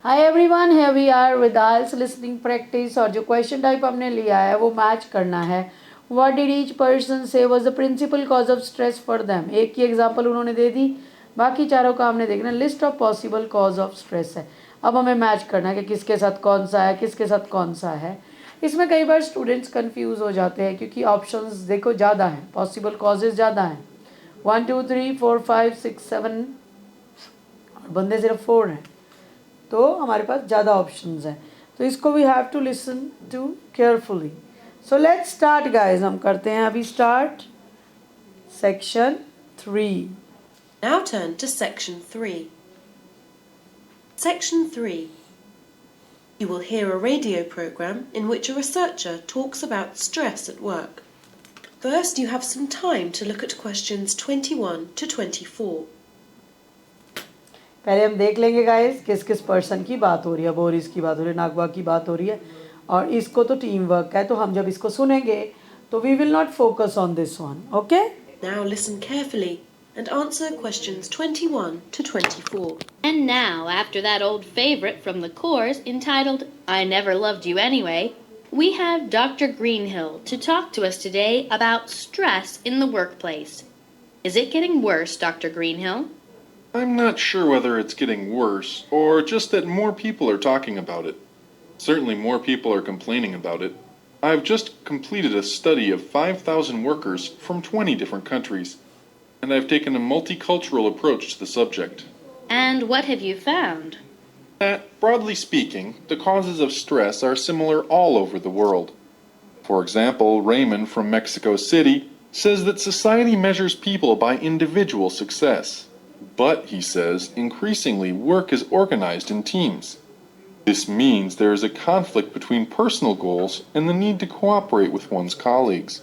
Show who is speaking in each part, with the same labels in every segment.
Speaker 1: Hi everyone, here we are with IELTS listening practice और जो question type हमने लिया है वो मैच करना है. What did each person say was the principal cause of stress for them? एक ही एग्जाम्पल उन्होंने दे दी, बाकी चारों का हमने देखना. List of possible cause of stress है. अब हमें मैच करना है कि किसके साथ कौन सा है, किसके साथ कौन सा है. इसमें कई बार स्टूडेंट्स कन्फ्यूज़ हो जाते हैं क्योंकि ऑप्शंस देखो ज़्यादा हैं, पॉसिबल कॉजेज़ ज़्यादा हैं. 1 2 3 4 5 6 7 बंदे सिर्फ 4 हैं, तो हमारे पास ज़्यादा ऑप्शंस हैं. तो इसको we have to listen to carefully. So let's start guys. हम करते हैं अभी start section 3.
Speaker 2: Now turn to Section 3. Section 3. You will hear a radio program in which a researcher talks about stress at work. First, you have some time to look at questions 21 to 24.
Speaker 1: पहले हम देख लेंगे guys किस किस person की बात हो रही है. बोरिस की बात हो रही है, नागवा की बात हो रही है, और इसको तो टीम वर्क है. तो हम जब इसको सुनेंगे तो we will not focus on this one. Okay,
Speaker 2: Now listen carefully and answer questions 21 to 24.
Speaker 3: And now, after that old favorite from the course entitled I Never Loved You Anyway, we have Dr. Greenhill to talk to us today about stress in the workplace. Is it getting worse, Dr. Greenhill?
Speaker 4: I'm not sure whether it's getting worse or just that more people are talking about it. Certainly more people are complaining about it. I've just completed a study of 5,000 workers from 20 different countries, and I've taken a multicultural approach to the subject.
Speaker 3: And what have you found?
Speaker 4: That, broadly speaking, the causes of stress are similar all over the world. For example, Raymond from Mexico City says that society measures people by individual success. But, he says, increasingly work is organized in teams. This means there is a conflict between personal goals and the need to cooperate with one's colleagues.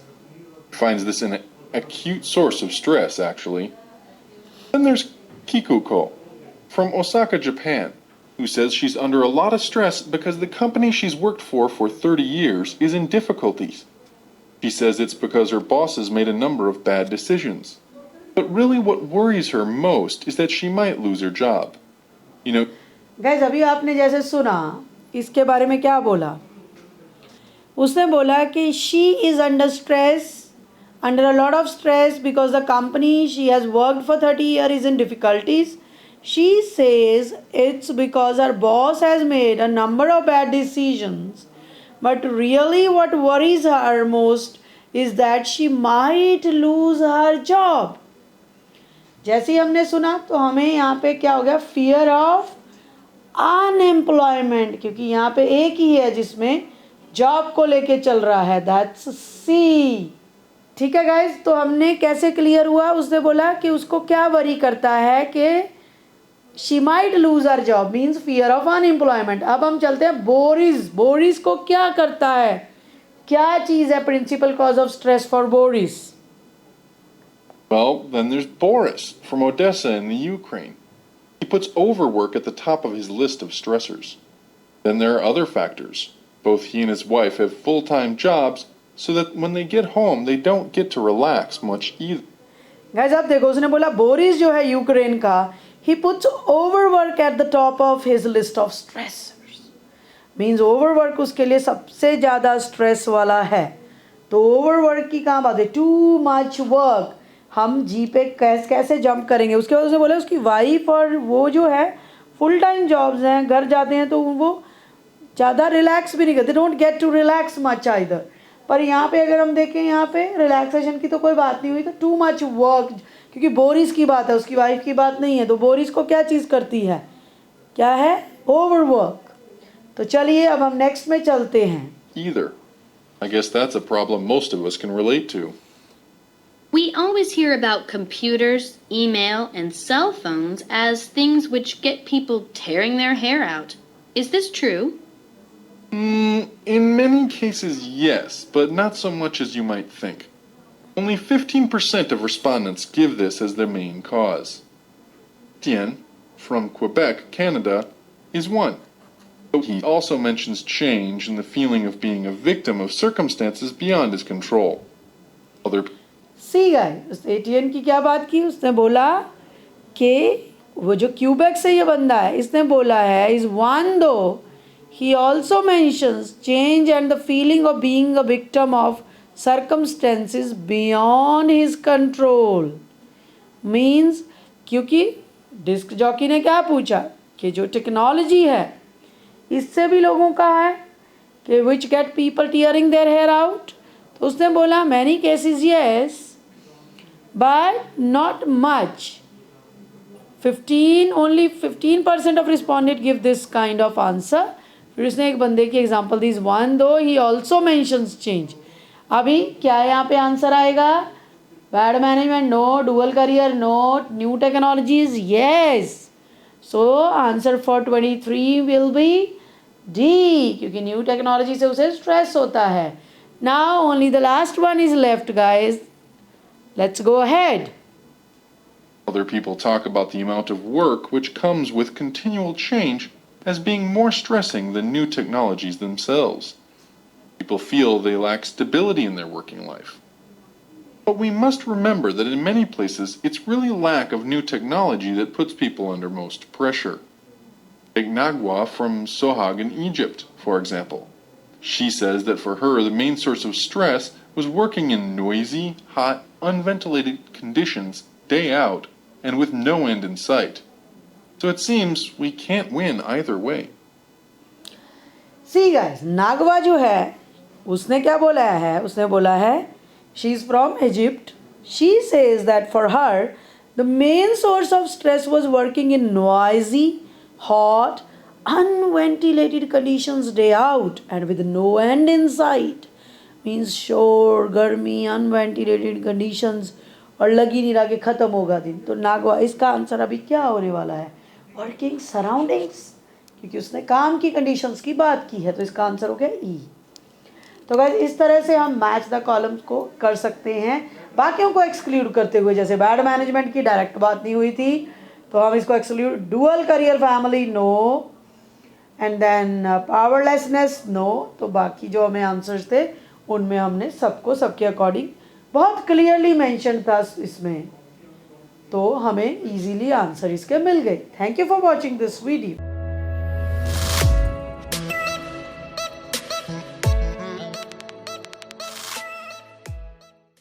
Speaker 4: He finds this an acute source of stress, actually. Then there's Kikuko from Osaka, Japan, who says she's under a lot of stress because the company she's worked for 30 years is in difficulties. She says it's because her bosses made a number of bad decisions. But really what worries her most is that she might lose her job. You know,
Speaker 1: guys अभी आपने जैसे सुना, इसके बारे में क्या बोला. उसने बोला कि she is under stress, under a lot of stress because the company she has worked for 30 years is in difficulties. She says it's because her boss has made a number of bad decisions. But really what worries her most is that she might lose her job. जैसे ही हमने सुना तो हमें यहाँ पे क्या हो गया, फियर ऑफ अनएम्प्लॉयमेंट, क्योंकि यहाँ पे एक ही है जिसमें जॉब को लेके चल रहा है, दैट्स सी. ठीक है गाइज, तो हमने कैसे क्लियर हुआ. उसने बोला कि उसको क्या वरी करता है कि she might lose her job, means fear of unemployment. अब हम चलते हैं बोरिस. बोरिस को क्या करता है, क्या चीज़ है principal cause of stress for Boris.
Speaker 4: well, then there's Boris from Odessa in the Ukraine. He puts overwork at the top of his list of stressors. Then there are other factors. Both he and his wife have full-time jobs, so that when they get home, they don't get to relax much either.
Speaker 1: Guys आप देखो, उसने बोला Boris जो है Ukraine का, he puts overwork at the top of his list of stressors. Means overwork उसके लिए सबसे ज़्यादा स्ट्रेस वाला है. तो ओवरवर्क की कहाँ बात है, टू मच वर्क. हम जी पे कैसे जंप करेंगे. उसके बाद उसने बोला उसकी वाइफ और वो जो है फुल टाइम जॉब्स हैं, घर जाते हैं तो वो ज़्यादा रिलैक्स भी नहीं करते, don't get to relax much either. पर यहाँ पे अगर हम देखें, यहाँ पे रिलैक्सेशन की तो कोई बात नहीं हुई, तो टू मच वर्क, क्योंकि बोरिस की बात है, उसकी वाइफ की बात नहीं है. तो बोरिस को क्या चीज़ करती है, क्या है, ओवरवर्क. तो चलिए अब हम नेक्स्ट में चलते हैं.
Speaker 4: Either. I guess that's a problem most of us can relate to.
Speaker 3: We always hear about computers, email, and cell phones as things which get people tearing their hair out. Is this true?
Speaker 4: In many cases, yes, but not so much as you might think. Only 15% of respondents give this as their main cause. Tien, from Quebec, Canada, is one. He also mentions change and the feeling of being a victim of circumstances beyond his control. Other
Speaker 1: see guys, ATN की क्या बात की, उसने बोला कि वो जो Quebec से ये बंदा है, इसने बोला है इज वन दो he also mentions change and the feeling of being a victim of circumstances beyond his control. Means क्योंकि डिस्क जॉकी ने क्या पूछा कि जो टेक्नोलॉजी है इससे भी लोगों का है कि which get people tearing their hair out, तो उसने बोला many cases yes but not much. 15% of respondent give this kind of answer. फिर उसने एक बंदे की एग्जांपल दी, वन दो ही ऑल्सो मेंशंस चेंज. अभी क्या यहाँ पे आंसर आएगा? Bad management no, dual career no, new technologies yes. So answer for 23 will be D, क्योंकि न्यू टेक्नोलॉजी से उसे स्ट्रेस होता है. Now only the last one is left guys. Let's go ahead.
Speaker 4: Other people talk about the amount of work which comes with continual change as being more stressing than new technologies themselves. People feel they lack stability in their working life. But we must remember that in many places it's really lack of new technology that puts people under most pressure. Take Nagwa from Sohag in Egypt, for example. She says that for her the main source of stress was working in noisy, hot, unventilated conditions day out and with no end in sight. So it seems we can't win either way.
Speaker 1: See guys, Nagwa जो है उसने क्या बोला है? उसने बोला है she is from Egypt. She says that for her the main source of stress was working in noisy, hot, unventilated conditions day out and with no end in sight. Means शोर, गर्मी, unventilated conditions और लगी नहीं रहा कि ख़त्म होगा दिन. तो नागवा इसका आंसर अभी क्या होने वाला है? वर्किंग सराउंडिंग्स, क्योंकि उसने काम की कंडीशंस की बात की है, तो इसका आंसर हो गया ई. तो गाइस इस तरह से हम मैच द कॉलम्स को कर सकते हैं, बाकियों को एक्सक्लूड करते हुए. जैसे बैड मैनेजमेंट की डायरेक्ट बात नहीं हुई थी तो हम इसको exclude. Dual career family no, and then powerlessness no. तो बाकी जो हमें आंसर्स थे उनमें हमने सबको सबके अकॉर्डिंग बहुत क्लियरली मेंशन था इसमें, तो हमें इजीली आंसर इसके मिल गए. Thank you for watching this video.